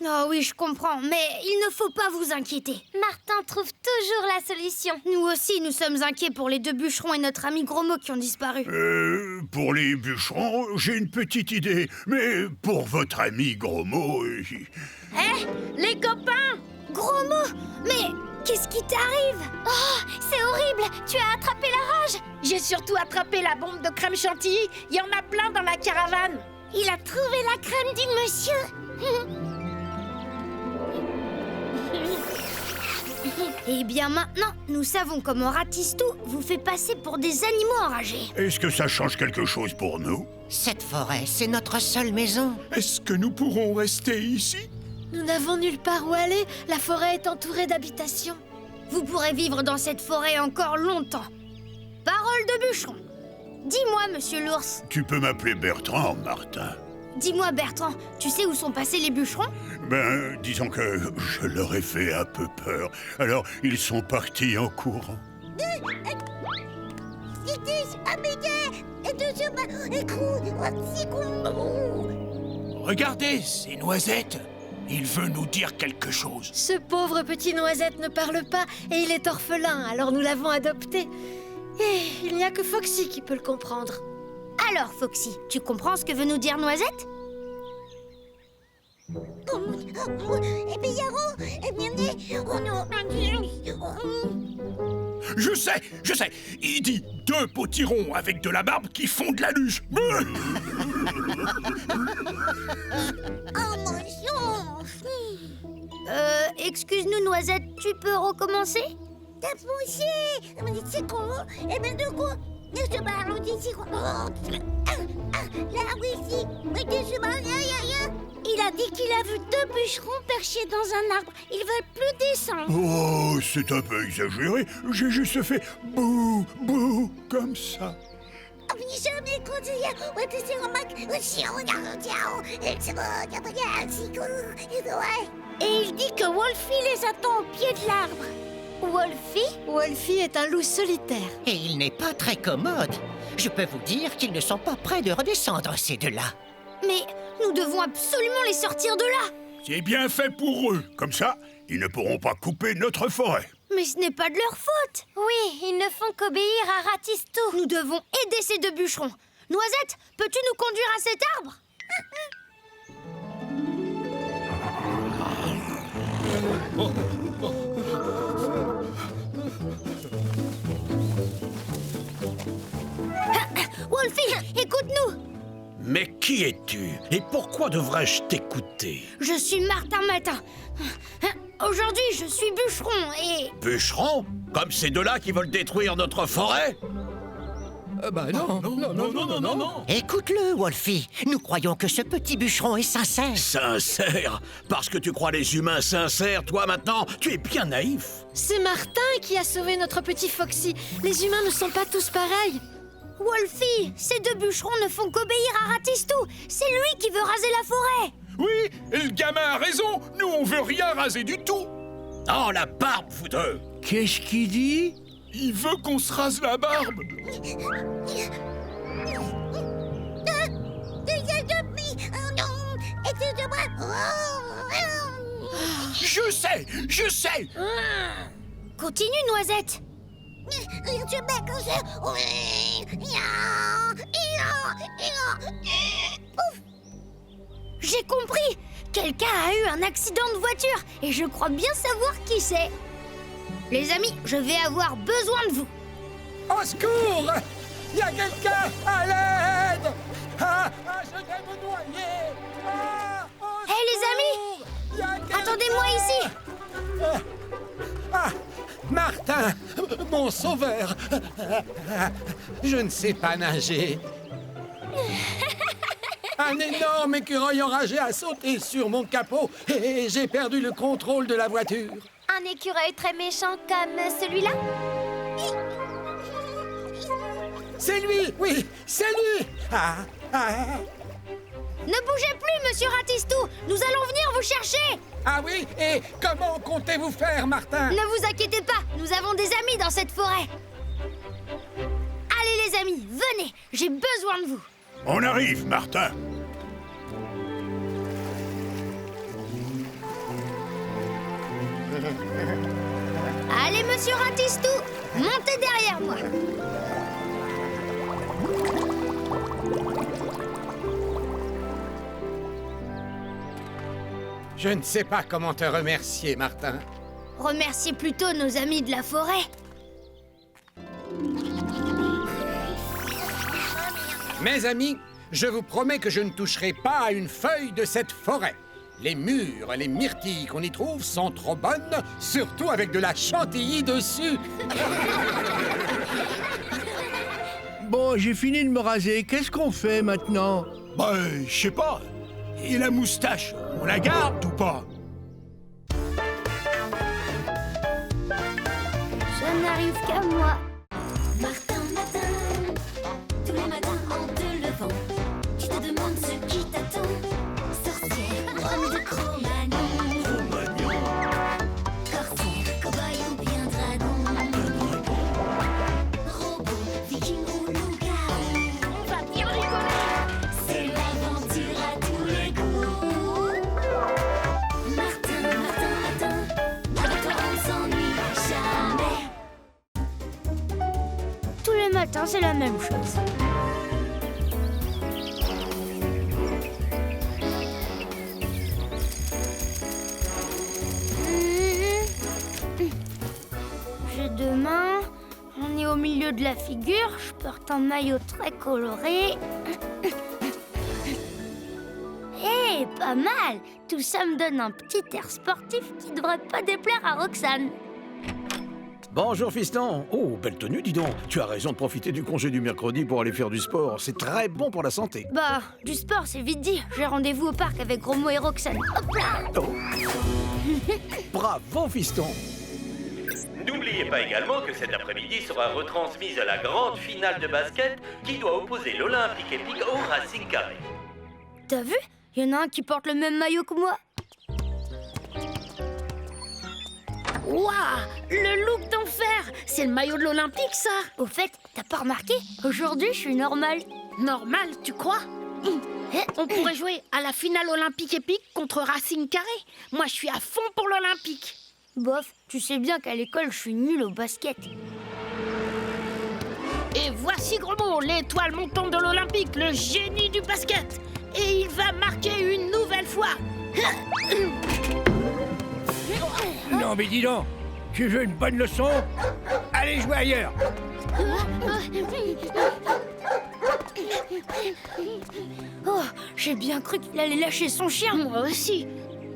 A: Oh oui, je comprends, mais il ne faut pas vous inquiéter.
E: Martin trouve toujours la solution.
A: Nous aussi, nous sommes inquiets pour les deux bûcherons et notre ami Gros Mot qui ont disparu.
F: Pour les bûcherons, j'ai une petite idée, mais pour votre ami Gros Mot...
D: Les copains!
A: Gros Mot, mais qu'est-ce qui t'arrive?
E: Oh, c'est horrible! Tu as attrapé la rage!
D: J'ai surtout attrapé la bombe de crème chantilly. Il y en a plein dans la caravane.
E: Il a trouvé la crème du monsieur.
A: Eh bien maintenant, nous savons comment Ratistou vous fait passer pour des animaux enragés.
F: Est-ce que ça change quelque chose pour nous?
G: Cette forêt, c'est notre seule maison.
H: Est-ce que nous pourrons rester ici?
Q: Nous n'avons nulle part où aller. La forêt est entourée d'habitations.
A: Vous pourrez vivre dans cette forêt encore longtemps. Parole de bûcheron. Dis-moi, monsieur l'ours.
F: Tu peux m'appeler Bertrand, Martin.
A: Dis-moi, Bertrand, tu sais où sont passés les bûcherons?
F: Disons que je leur ai fait un peu peur. Alors, ils sont partis en courant.
N: Regardez, ces noisettes. Il veut nous dire quelque chose.
Q: Ce pauvre petit Noisette ne parle pas et il est orphelin, alors nous l'avons adopté. Et il n'y a que Foxy qui peut le comprendre.
A: Alors, Foxy, tu comprends ce que veut nous dire Noisette?
N: Je sais. Il dit 2 potirons avec de la barbe qui font de la luge.
A: Excuse-nous, Noisette, tu peux recommencer?
E: T'as poussé. C'est con. Et ben de quoi? Il a dit qu'il a vu 2 bûcherons perchés dans un arbre. Ils veulent plus descendre.
F: Oh, c'est un peu exagéré. J'ai juste fait bouh, bouh, comme ça.
E: Et il dit que Wolfie les attend au pied de l'arbre.
Q: Wolfie est un loup solitaire.
G: Et il n'est pas très commode. Je peux vous dire qu'ils ne sont pas prêts de redescendre, ces deux-là.
A: Mais nous devons absolument les sortir de là.
F: C'est bien fait pour eux. Comme ça, ils ne pourront pas couper notre forêt.
A: Mais ce n'est pas de leur faute.
E: Oui, ils ne font qu'obéir à Ratistou.
A: Nous devons aider ces 2 bûcherons. Noisette, peux-tu nous conduire à cet arbre? Wolfie, écoute-nous.
B: Mais qui es-tu? Et pourquoi devrais-je t'écouter?
A: Je suis Martin Matin. Aujourd'hui, je suis bûcheron et...
B: Bûcheron? Comme ces deux-là qui veulent détruire notre forêt?
G: Non. Écoute-le, Wolfie. Nous croyons que ce petit bûcheron est sincère.
B: Sincère? Parce que tu crois les humains sincères, toi, maintenant? Tu es bien naïf.
Q: C'est Martin qui a sauvé notre petit Foxy. Les humains ne sont pas tous pareils.
A: Wolfie, ces 2 bûcherons ne font qu'obéir à Ratistou. C'est lui qui veut raser la forêt.
N: Oui, et le gamin a raison. Nous, on veut rien raser du tout.
B: Oh, la barbe, vous deux!
N: Qu'est-ce qu'il dit? Il veut qu'on se rase la barbe. Je sais.
A: Continue, Noisette. J'ai compris. Quelqu'un a eu un accident de voiture et je crois bien savoir qui c'est. Les amis, je vais avoir besoin de vous.
J: Au secours! Il y a quelqu'un! À l'aide! Je vais me noyer!
A: Hé, les amis! Attendez-moi ici!
J: Martin! Mon sauveur! Je ne sais pas nager. Un énorme écureuil enragé a sauté sur mon capot et j'ai perdu le contrôle de la voiture.
E: Un écureuil très méchant comme celui-là?
J: C'est lui, oui, c'est lui.
A: Ne bougez plus, monsieur Ratistou. Nous allons venir vous chercher.
J: Ah oui? Et comment comptez-vous faire, Martin?
A: Ne vous inquiétez pas, nous avons des amis dans cette forêt. Allez les amis, venez, j'ai besoin de vous.
F: On arrive, Martin.
A: Allez, monsieur Ratistou, montez derrière moi.
J: Je ne sais pas comment te remercier, Martin.
A: Remerciez plutôt nos amis de la forêt.
J: Mes amis, je vous promets que je ne toucherai pas à une feuille de cette forêt. Les mûres, les myrtilles qu'on y trouve sont trop bonnes, surtout avec de la chantilly dessus.
N: Bon, j'ai fini de me raser. Qu'est-ce qu'on fait maintenant?
H: Bah, je sais pas. Et la moustache, on la garde ou pas?
A: Ça n'arrive qu'à moi.
O: Martin, matin, tous les matins en te levant, tu te demandes ce qui t'attend. Sorcière, homme de Cro-Magnon, corsaire, cow-boy ou bien dragon, robot, viking ou loup-garou. On va bien rigoler. C'est l'aventure à tous les goûts. Martin, Martin, Martin, avec toi on s'ennuie jamais.
A: Tous les matins, c'est la même chose. J'ai deux mains, on est au milieu de la figure, je porte un maillot très coloré. Hé, pas mal! Tout ça me donne un petit air sportif qui devrait pas déplaire à Roxane.
B: Bonjour fiston. Oh, belle tenue, dis donc. Tu as raison de profiter du congé du mercredi pour aller faire du sport. C'est très bon pour la santé.
A: Bah, du sport, c'est vite dit. J'ai rendez-vous au parc avec Gromo et Roxane. Hop là!
B: Oh. Bravo fiston.
P: N'oubliez pas également que cet après-midi sera retransmise la grande finale de basket qui doit opposer l'Olympique Épique au Racing Carré.
A: T'as vu? Il y en a un qui porte le même maillot que moi.
D: Waouh, le look d'enfer. C'est le maillot de l'Olympique, ça.
A: Au fait, t'as pas remarqué? Aujourd'hui, je suis normale.
D: Normal, tu crois? On pourrait jouer à la finale olympique épique contre Racing Carré. Moi, je suis à fond pour l'Olympique.
A: Bof, tu sais bien qu'à l'école, je suis nulle au basket.
D: Et voici Gromo, l'étoile montante de l'Olympique, le génie du basket. Et il va marquer une nouvelle fois.
N: Non mais dis donc, tu veux une bonne leçon? Allez jouer ailleurs.
A: Oh, j'ai bien cru qu'il allait lâcher son chien.
D: Moi aussi.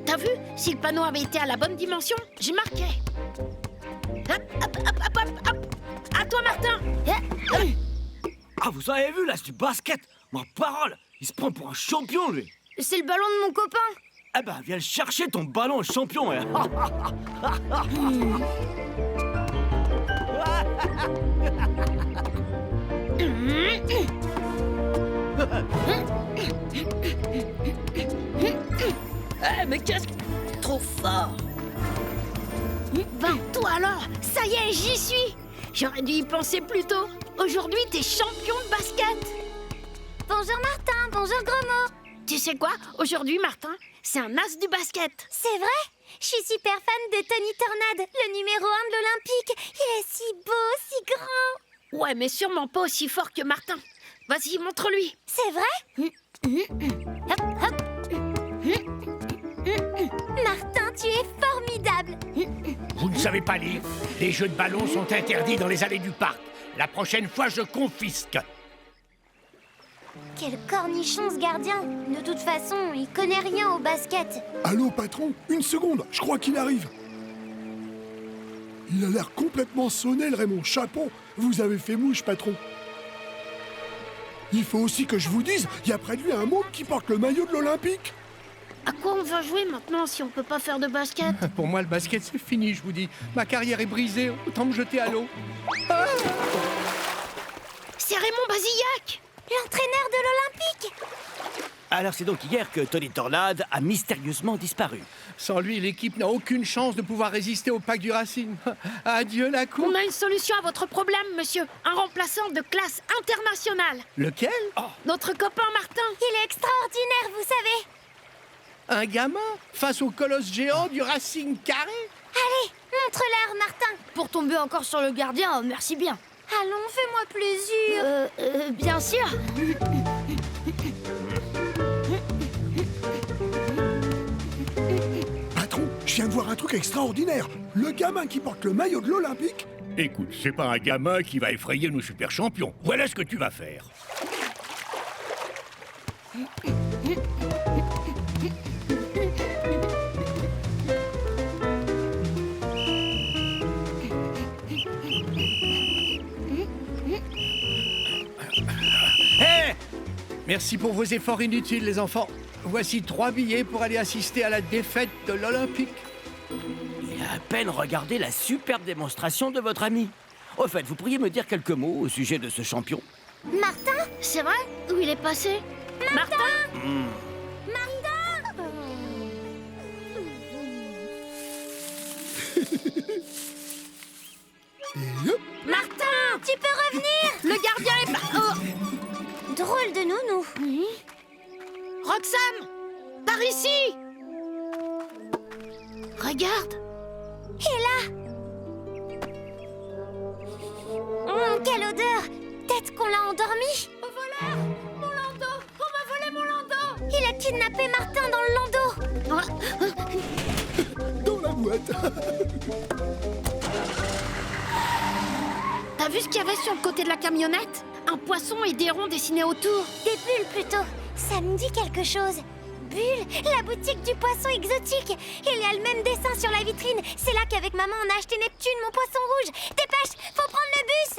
D: T'as vu? Si le panneau avait été à la bonne dimension, j'y marquais. Hop, hop, hop, hop, hop, hop. À toi, Martin.
N: Ah, vous avez vu là, c'est du basket. Ma parole, il se prend pour un champion, lui.
A: C'est le ballon de mon copain.
N: Eh ben, viens le chercher, ton ballon champion. Hein.
D: Mais qu'est-ce que... Trop fort. Ben, toi alors, ça y est, j'y suis. J'aurais dû y penser plus tôt. Aujourd'hui, t'es champion de basket.
E: Bonjour Martin, bonjour Gromo.
D: Tu sais quoi? Aujourd'hui, Martin, c'est un as du basket.
E: C'est vrai? Je suis super fan de Tony Tornade, le numéro 1 de l'Olympique. Il est si beau, si grand.
D: Ouais, mais sûrement pas aussi fort que Martin. Vas-y, montre-lui.
E: C'est vrai? Hop, hop. Martin, tu es formidable.
I: Vous ne savez pas lire? Les jeux de ballon sont interdits dans les allées du parc. La prochaine fois, je confisque.
E: Quel cornichon ce gardien. De toute façon, il connaît rien au basket.
L: Allô, patron? Une seconde, je crois qu'il arrive. Il a l'air complètement sonné, le Raymond. Chapeau, vous avez fait mouche, patron. Il faut aussi que je vous dise, il y a près de lui un môme qui porte le maillot de l'Olympique.
D: À quoi on va jouer maintenant si on peut pas faire de basket?
I: Pour moi, le basket, c'est fini, je vous dis. Ma carrière est brisée, autant me jeter à l'eau. Ah!
D: C'est Raymond Bazillac,
E: l'entraîneur de l'Olympique.
N: Alors c'est donc hier que Tony Tornade a mystérieusement disparu.
I: Sans lui, l'équipe n'a aucune chance de pouvoir résister au pack du Racing. Adieu la coupe.
D: On a une solution à votre problème, monsieur. Un remplaçant de classe internationale.
I: Lequel?
D: Notre copain Martin.
E: Il est extraordinaire, vous savez.
I: Un gamin face au colosse géant du Racing Carré?
E: Allez, montre-leur, Martin.
A: Pour tomber encore sur le gardien, merci bien.
E: Allons, fais-moi plaisir.
A: Bien sûr.
L: Patron, je viens de voir un truc extraordinaire. Le gamin qui porte le maillot de l'Olympique.
I: Écoute, c'est pas un gamin qui va effrayer nos super champions. Voilà ce que tu vas faire. Hé! Merci pour vos efforts inutiles, les enfants. Voici 3 billets pour aller assister à la défaite de l'Olympique.
N: Il a à peine regardé la superbe démonstration de votre ami. Au fait, vous pourriez me dire quelques mots au sujet de ce champion?
E: Martin?
D: C'est vrai? Où il est passé? Martin,
E: Martin.
D: Martin,
E: Tu peux revenir?
D: le gardien est pas... Oh.
E: Drôle de nounou.
D: Roxane, par ici. Regarde.
E: Et là? Quelle odeur! Peut-être qu'on l'a endormi?
D: Au voleur, mon landau. On m'a volé mon landau.
E: Il a kidnappé Martin dans le landau.
L: Dans la boîte.
D: T'as vu ce qu'il y avait sur le côté de la camionnette? Un poisson et des ronds dessinés autour.
E: Des bulles plutôt. Ça me dit quelque chose. Bulle, la boutique du poisson exotique. Il y a le même dessin sur la vitrine. C'est là qu'avec maman on a acheté Neptune, mon poisson rouge. Dépêche, faut prendre le bus.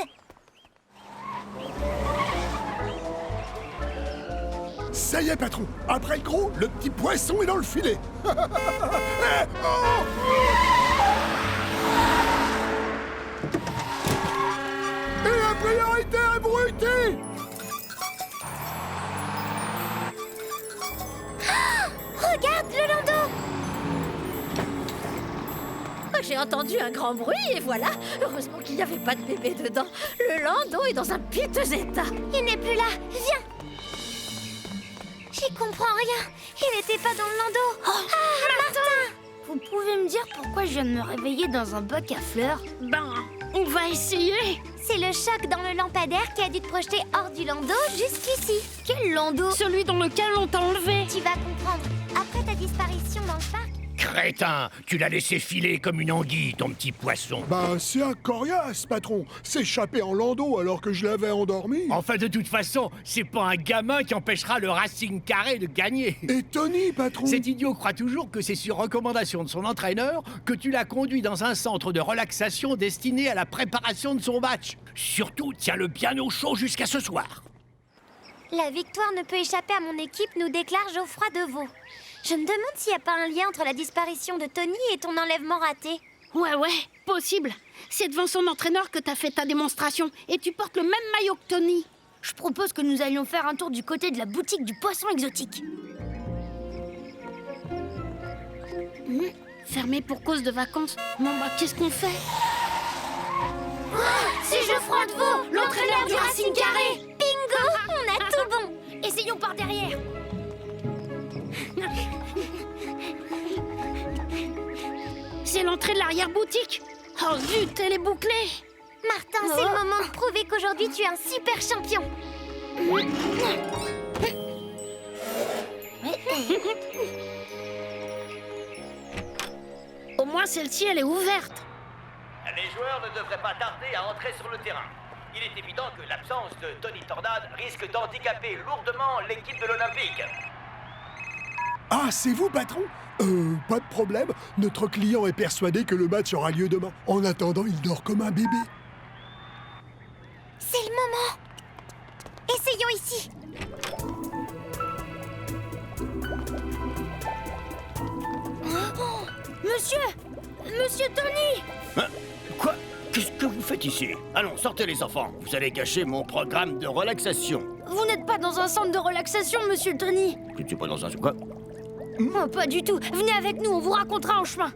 L: Ça y est, patron. Après le gros, le petit poisson est dans le filet. Et la priorité abrutie!
E: Regarde le landau.
Q: J'ai entendu un grand bruit et voilà. Heureusement qu'il n'y avait pas de bébé dedans. Le landau est dans un piteux état.
E: Il n'est plus là. Viens. J'y comprends rien. Il n'était pas dans le landau. Martin!
A: Vous pouvez me dire pourquoi je viens de me réveiller dans un bac à fleurs?
D: Ben, on va essayer.
E: C'est le choc dans le lampadaire qui a dû te projeter hors du landau jusqu'ici.
A: Quel landau?
D: Celui dans lequel on t'a enlevé.
E: Tu vas comprendre. Après ta disparition dans le parc.
I: Crétin, tu l'as laissé filer comme une anguille, ton petit poisson.
L: Bah, c'est un coriace, patron. S'échapper en landau alors que je l'avais endormi.
I: Enfin, de toute façon, c'est pas un gamin qui empêchera le Racing Carré de gagner.
L: Et Tony, patron?
I: Cet idiot croit toujours que c'est sur recommandation de son entraîneur que tu l'as conduit dans un centre de relaxation destiné à la préparation de son match. Surtout, tiens-le bien au chaud jusqu'à ce soir.
E: La victoire ne peut échapper à mon équipe, nous déclare Geoffroy Deveau. Je me demande s'il n'y a pas un lien entre la disparition de Tony et ton enlèvement raté.
D: Ouais, possible. C'est devant son entraîneur que t'as fait ta démonstration. Et tu portes le même maillot que Tony.
A: Je propose que nous allions faire un tour du côté de la boutique du poisson exotique.
D: Fermé pour cause de vacances. Bon, bah, qu'est-ce qu'on fait?
E: C'est Geoffroy Deveau, l'entraîneur du Racing Carré. Bingo, on a tout bon.
A: Essayons par derrière.
D: C'est l'entrée de l'arrière-boutique. Oh zut, elle est bouclée.
E: Martin, c'est le moment de prouver qu'aujourd'hui tu es un super champion.
D: Au moins celle-ci, elle est ouverte.
P: Les joueurs ne devraient pas tarder à entrer sur le terrain. Il est évident que l'absence de Tony Tornade risque d'handicaper lourdement l'équipe de l'Olympique.
L: Ah, c'est vous, patron? Pas de problème. Notre client est persuadé que le match aura lieu demain. En attendant, il dort comme un bébé.
E: C'est le moment. Et Essayons ici.
D: Monsieur Tony!
N: Hein? Quoi? Qu'est-ce que vous faites ici? Allons, sortez les enfants. Vous allez gâcher mon programme de relaxation.
A: Vous n'êtes pas dans un centre de relaxation, monsieur Tony.
N: Je ne suis pas dans un... Quoi?
A: Oh, pas du tout. Venez avec nous, on vous racontera en chemin.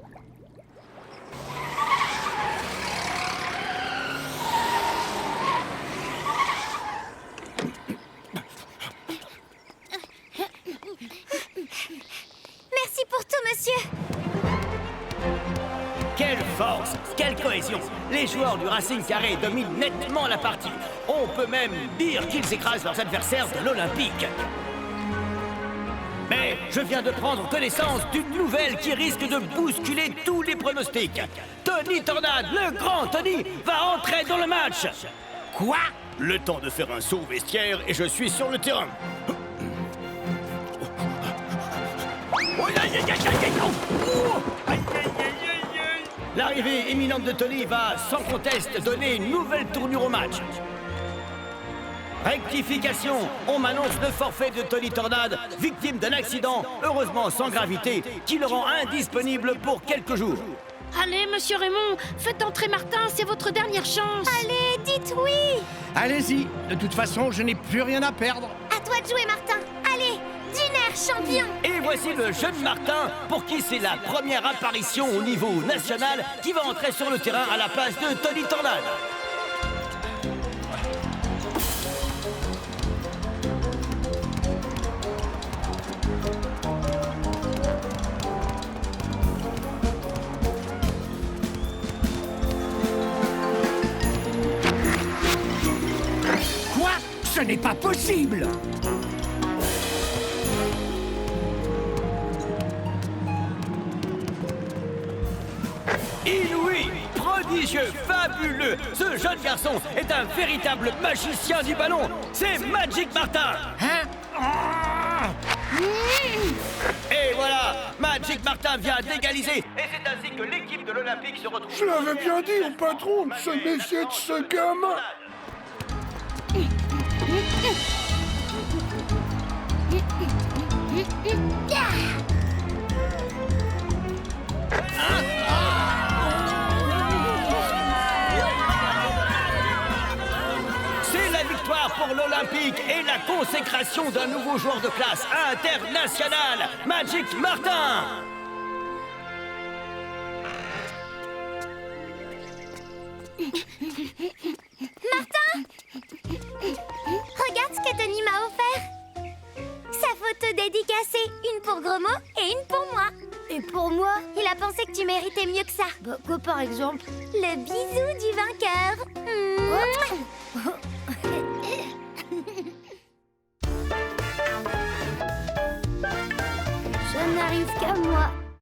E: Merci pour tout, monsieur.
N: Quelle force, quelle cohésion! Les joueurs du Racing Carré dominent nettement la partie. On peut même dire qu'ils écrasent leurs adversaires de l'Olympique. Mais je viens de prendre connaissance d'une nouvelle qui risque de bousculer tous les pronostics. Tony Tornade, le grand Tony, va entrer dans le match. Quoi? Le temps de faire un saut au vestiaire et je suis sur le terrain. L'arrivée imminente de Tony va, sans conteste, donner une nouvelle tournure au match. Rectification, on m'annonce le forfait de Tony Tornade, victime d'un accident, heureusement sans gravité, qui le rend indisponible pour quelques jours.
D: Allez, monsieur Raymond, faites entrer Martin, c'est votre dernière chance.
E: Allez, dites oui.
I: Allez-y, de toute façon, je n'ai plus rien à perdre.
E: À toi de jouer, Martin. Allez, Diner, champion.
N: Et voici le jeune Martin, pour qui c'est la première apparition au niveau national, qui va entrer sur le terrain à la place de Tony Tornade.
I: Quoi? Ce n'est pas possible!
N: Inouï, prodigieux, fabuleux, ce jeune garçon est un véritable magicien du ballon. C'est Magic Martin.
I: Hein?
N: Et voilà, Magic Martin vient d'égaliser. Et c'est ainsi que l'équipe de l'Olympique se retrouve...
H: Je l'avais bien dit au patron de se méfier de ce gamin.
N: C'est la victoire pour l'Olympique et la consécration d'un nouveau joueur de classe international, Magic Martin.
E: Martin, regarde ce que Tony m'a offert. Sa photo dédicacée, une pour Gromo et une pour moi.
A: Et pour moi?
E: Il a pensé que tu méritais mieux que ça.
A: Bah, quoi par exemple?
E: Le bisou du vainqueur.
A: Ça n'arrive qu'à moi.